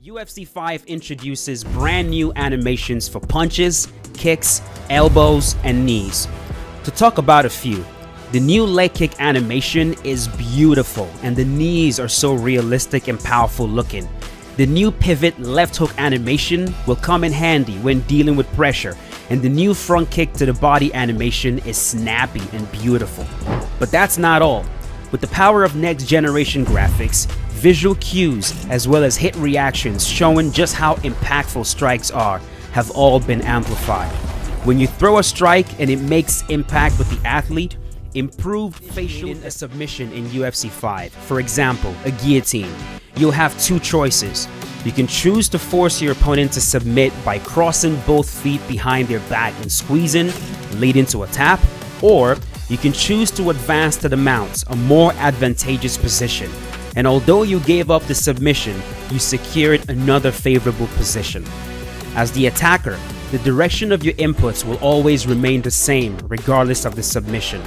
UFC 5 introduces brand new animations for punches, kicks, elbows, and knees. To talk about a few, the new leg kick animation is beautiful and the knees are so realistic and powerful looking. The new pivot left hook animation will come in handy when dealing with pressure, and the new front kick to the body animation is snappy and beautiful. But that's not all. With the power of next generation graphics, visual cues, as well as hit reactions showing just how impactful strikes are, have all been amplified. When you throw a strike and it makes impact with the athlete, improved facial in a submission in UFC 5. For example, a guillotine. You'll have two choices. You can choose to force your opponent to submit by crossing both feet behind their back and squeezing, leading to a tap, or you can choose to advance to the mount, a more advantageous position. And although you gave up the submission, you secured another favorable position. As the attacker, the direction of your inputs will always remain the same regardless of the submission.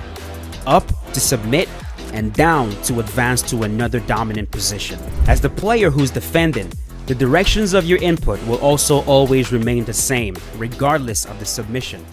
Up to submit, and down to advance to another dominant position. As the player who's defending, the directions of your input will also always remain the same regardless of the submission.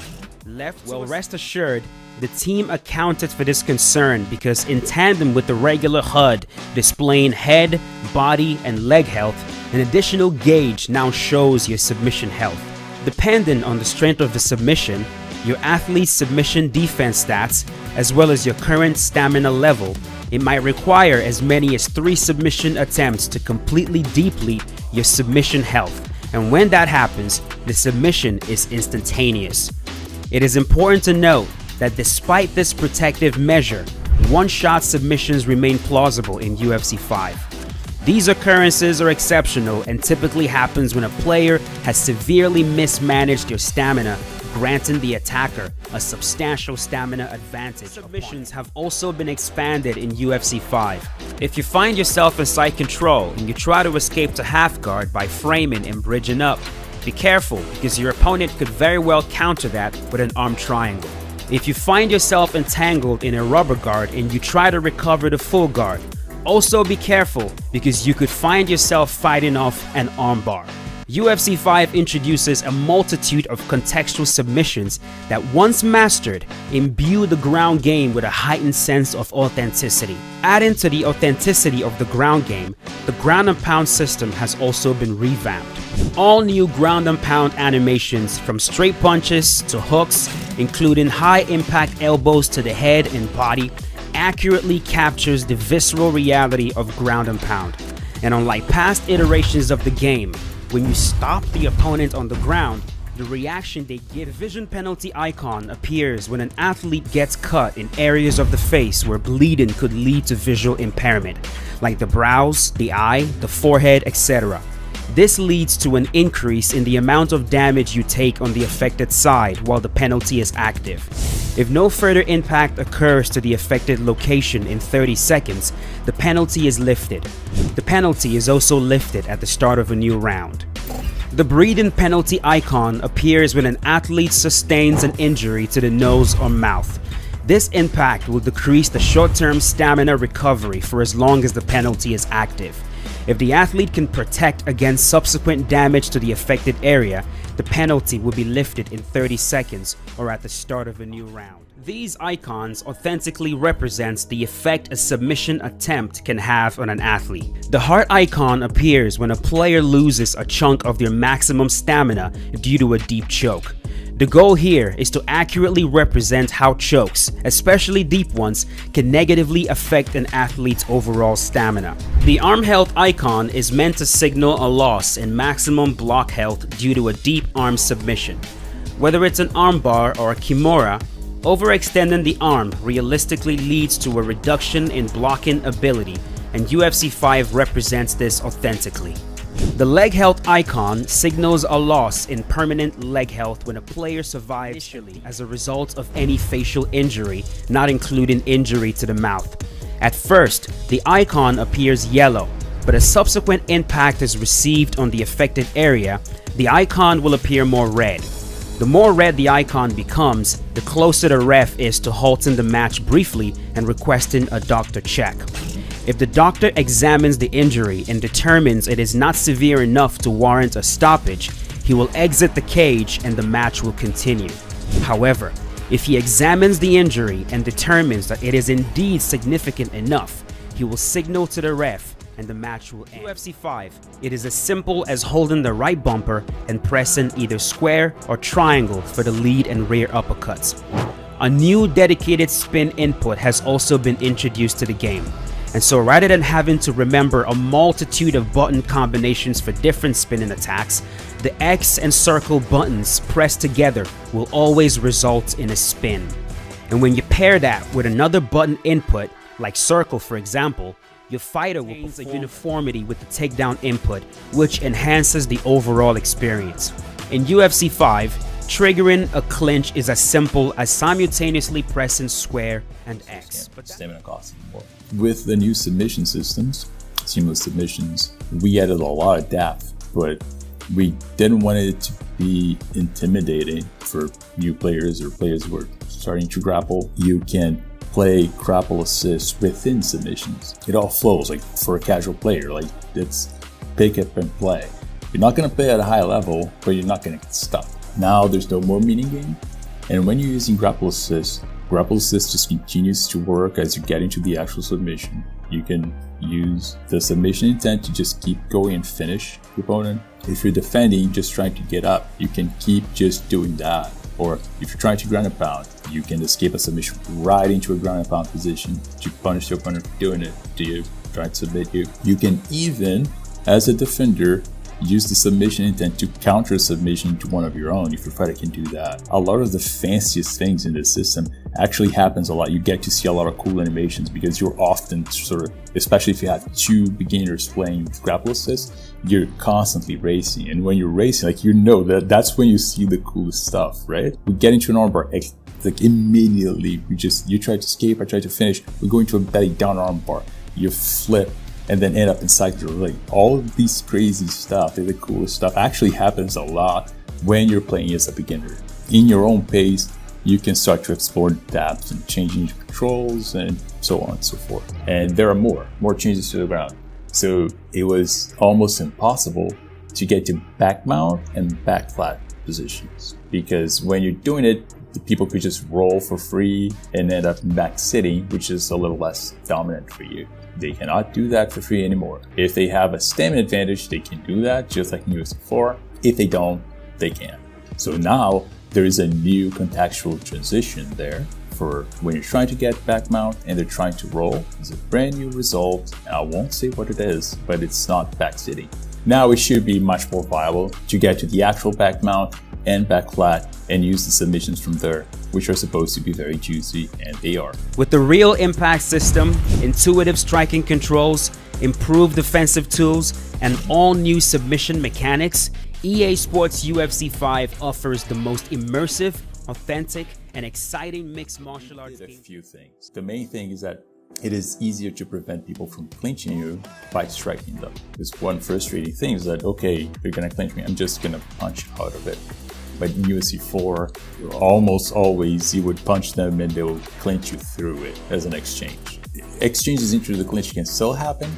Well, rest assured, the team accounted for this concern because in tandem with the regular HUD displaying head, body, and leg health, an additional gauge now shows your submission health. Depending on the strength of the submission, your athlete's submission defense stats, as well as your current stamina level, it might require as many as 3 submission attempts to completely deplete your submission health. And when that happens, the submission is instantaneous. It is important to note that despite this protective measure, one-shot submissions remain plausible in UFC 5. These occurrences are exceptional and typically happens when a player has severely mismanaged their stamina, granting the attacker a substantial stamina advantage. Submissions have also been expanded in UFC 5. If you find yourself in side control and you try to escape to half guard by framing and bridging up, be careful because your opponent could very well counter that with an arm triangle. If you find yourself entangled in a rubber guard and you try to recover the full guard, also be careful because you could find yourself fighting off an armbar. UFC 5 introduces a multitude of contextual submissions that, once mastered, imbue the ground game with a heightened sense of authenticity. Adding to the authenticity of the ground game, the ground and pound system has also been revamped. All new ground and pound animations, from straight punches to hooks, including high impact elbows to the head and body, accurately captures the visceral reality of ground and pound. And unlike past iterations of the game, when you stop the opponent on the ground, the reaction they give. The vision penalty icon appears when an athlete gets cut in areas of the face where bleeding could lead to visual impairment, like the brows, the eye, the forehead, etc. This leads to an increase in the amount of damage you take on the affected side while the penalty is active. If no further impact occurs to the affected location in 30 seconds, the penalty is lifted. The penalty is also lifted at the start of a new round. The breathing penalty icon appears when an athlete sustains an injury to the nose or mouth. This impact will decrease the short-term stamina recovery for as long as the penalty is active. If the athlete can protect against subsequent damage to the affected area, the penalty will be lifted in 30 seconds or at the start of a new round. These icons authentically represents the effect a submission attempt can have on an athlete. The heart icon appears when a player loses a chunk of their maximum stamina due to a deep choke. The goal here is to accurately represent how chokes, especially deep ones, can negatively affect an athlete's overall stamina. The arm health icon is meant to signal a loss in maximum block health due to a deep arm submission. Whether it's an armbar or a kimura, overextending the arm realistically leads to a reduction in blocking ability, and UFC 5 represents this authentically. The leg health icon signals a loss in permanent leg health when a player survives initially as a result of any facial injury, not including injury to the mouth. At first, the icon appears yellow, but as subsequent impact is received on the affected area, the icon will appear more red. The more red the icon becomes, the closer the ref is to halting the match briefly and requesting a doctor check. If the doctor examines the injury and determines it is not severe enough to warrant a stoppage, he will exit the cage and the match will continue. However, if he examines the injury and determines that it is indeed significant enough, he will signal to the ref and the match will end. UFC 5, it is as simple as holding the right bumper and pressing either square or triangle for the lead and rear uppercuts. A new dedicated spin input has also been introduced to the game. And so rather than having to remember a multitude of button combinations for different spinning attacks, the X and circle buttons pressed together will always result in a spin. And when you pair that with another button input, like circle for example, your fighter will gain a uniformity with the takedown input, which enhances the overall experience. In UFC 5, triggering a clinch is as simple as simultaneously pressing square and X. But stamina costs more. With the new submission systems, seamless submissions, we added a lot of depth, but we didn't want it to be intimidating for new players or players who are starting to grapple. You can play grapple assist within submissions. It all flows like for a casual player, like it's pick up and play. You're not going to play at a high level, but you're not going to get stuck. Now there's no more meaning game. And when you're using grapple assist just continues to work as you get into the actual submission. You can use the submission intent to just keep going and finish the opponent. If you're defending, just trying to get up, you can keep just doing that. Or if you're trying to ground and pound, you can escape a submission right into a ground and pound position to punish your opponent for doing it, to try to submit you. You can even, as a defender, use the submission intent to counter a submission to one of your own if your fighter can do that. A lot of the fanciest things in this system actually happens a lot. You get to see a lot of cool animations because you're often sort of, especially if you have two beginners playing with grapple assist, you're constantly racing. And when you're racing, like you know that's when you see the coolest stuff, right? We get into an armbar, like immediately you try to escape, I try to finish, we go into a belly down armbar, you flip, and then end up inside your leg. All of these crazy stuff, the coolest stuff actually happens a lot when you're playing as a beginner. In your own pace, you can start to explore depths and changing controls and so on and so forth. And there are more changes to the ground. So it was almost impossible to get to back mount and back flat positions, because when you're doing it, the people could just roll for free and end up back sitting, which is a little less dominant for you. They cannot do that for free anymore. If they have a stamina advantage, they can do that just like in UFC 4. If they don't, they can't. So now there is a new contextual transition there for when you're trying to get back mount and they're trying to roll. It's a brand new result. I won't say what it is, but it's not back sitting. Now it should be much more viable to get to the actual back mount and back flat and use the submissions from there, which are supposed to be very juicy, and they are. With the real impact system, intuitive striking controls, improved defensive tools, and all new submission mechanics, EA Sports UFC 5 offers the most immersive, authentic, and exciting mixed martial arts game. A few things. The main thing is that it is easier to prevent people from clinching you by striking them. Because one frustrating thing is that, okay, they're gonna clinch me, I'm just gonna punch out of it. But in UFC 4, almost always you would punch them and they will clinch you through it as an exchange. Exchanges into the clinch can still happen,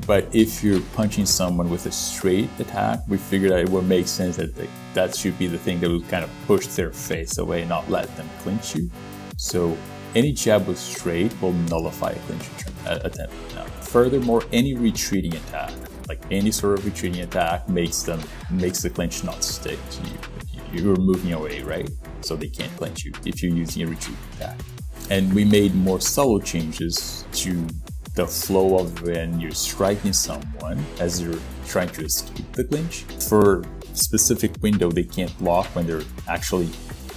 but if you're punching someone with a straight attack, we figured out it would make sense that that should be the thing that would kind of push their face away, not let them clinch you. So any jab with straight will nullify a clinch attempt. Now, furthermore, any retreating attack, like any sort of retreating attack, makes the clinch not stick to you. You're moving away, right? So they can't clinch you if you're using a retreat attack. And we made more subtle changes to the flow of when you're striking someone as you're trying to escape the clinch. For a specific window, they can't block when they're actually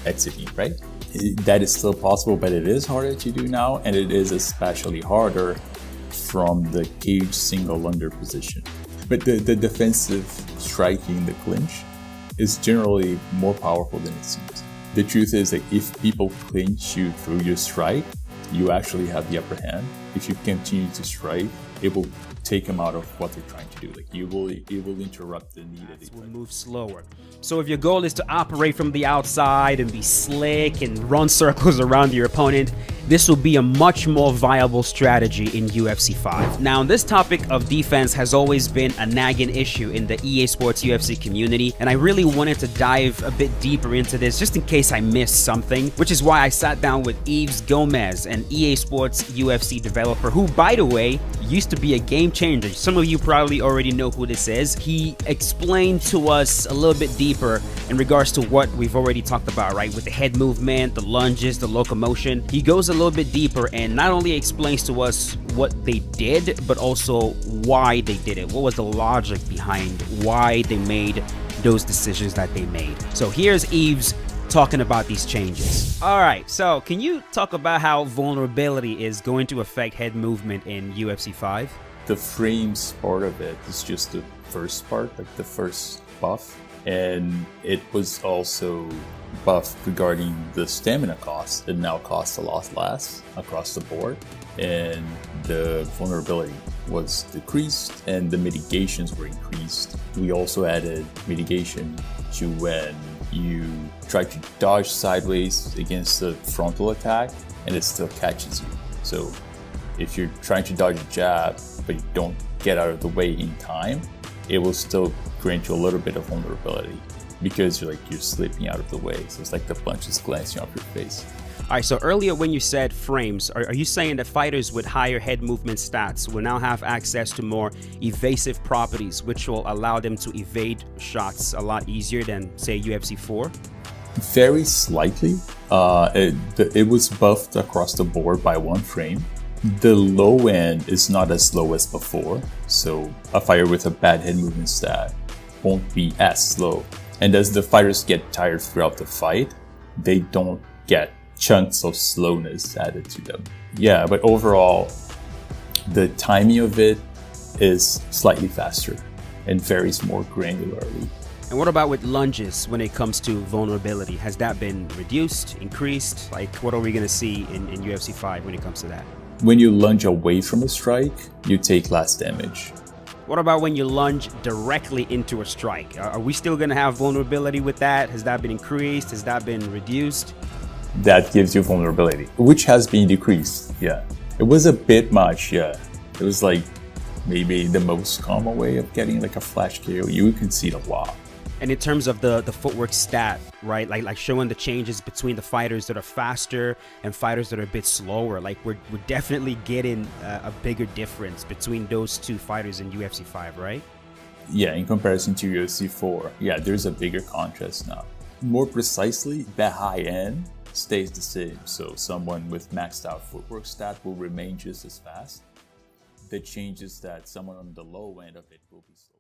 exiting, right? That is still possible, but it is harder to do now, and it is especially harder from the cage single under position. But the defensive striking the clinch is generally more powerful than it seems. The truth is that if people clinch you through your strike, you actually have the upper hand. If you continue to strike, it will take them out of what they're trying to do. Like it will interrupt the need. Will move slower. So if your goal is to operate from the outside and be slick and run circles around your opponent, this will be a much more viable strategy in UFC 5. Now, this topic of defense has always been a nagging issue in the EA Sports UFC community, and I really wanted to dive a bit deeper into this just in case I missed something, which is why I sat down with Yves Gomez, an EA Sports UFC developer who, by the way, used to be a game changer. Some of you probably already know who this is. He explained to us a little bit deeper in regards to what we've already talked about, right? With the head movement, the lunges, the locomotion. He goes a little bit deeper and not only explains to us what they did, but also why they did it. What was the logic behind why they made those decisions that they made? So here's Yves talking about these changes. All right, so can you talk about how vulnerability is going to affect head movement in UFC 5? The frames part of it is just the first part, like the first buff. And it was also buffed regarding the stamina cost. It now costs a lot less across the board. And the vulnerability was decreased and the mitigations were increased. We also added mitigation to when you try to dodge sideways against the frontal attack and it still catches you. So if you're trying to dodge a jab but you don't get out of the way in time, it will still grant you a little bit of vulnerability because you're slipping out of the way. So it's like the punch is glancing off your face. All right, so earlier when you said frames, are you saying that fighters with higher head movement stats will now have access to more evasive properties, which will allow them to evade shots a lot easier than, say, UFC 4? Very slightly. It was buffed across the board by 1 frame. The low end is not as low as before, so a fighter with a bad head movement stat won't be as slow. And as the fighters get tired throughout the fight, they don't get chunks of slowness added to them. Yeah, but overall, the timing of it is slightly faster and varies more granularly. And what about with lunges when it comes to vulnerability? Has that been reduced, increased? Like, what are we going to see in UFC 5 when it comes to that? When you lunge away from a strike, you take less damage. What about when you lunge directly into a strike? Are we still going to have vulnerability with that? Has that been increased? Has that been reduced? That gives you vulnerability, which has been decreased. Yeah, it was a bit much. Yeah, it was like maybe the most common way of getting like a flash KO. You could see it a lot. And in terms of the footwork stat, right? Like showing the changes between the fighters that are faster and fighters that are a bit slower. Like we're definitely getting a bigger difference between those two fighters in UFC 5, right? Yeah, in comparison to UFC 4, yeah, there's a bigger contrast now. More precisely, the high end stays the same. So someone with maxed out footwork stat will remain just as fast. The change is that someone on the low end of it will be slow.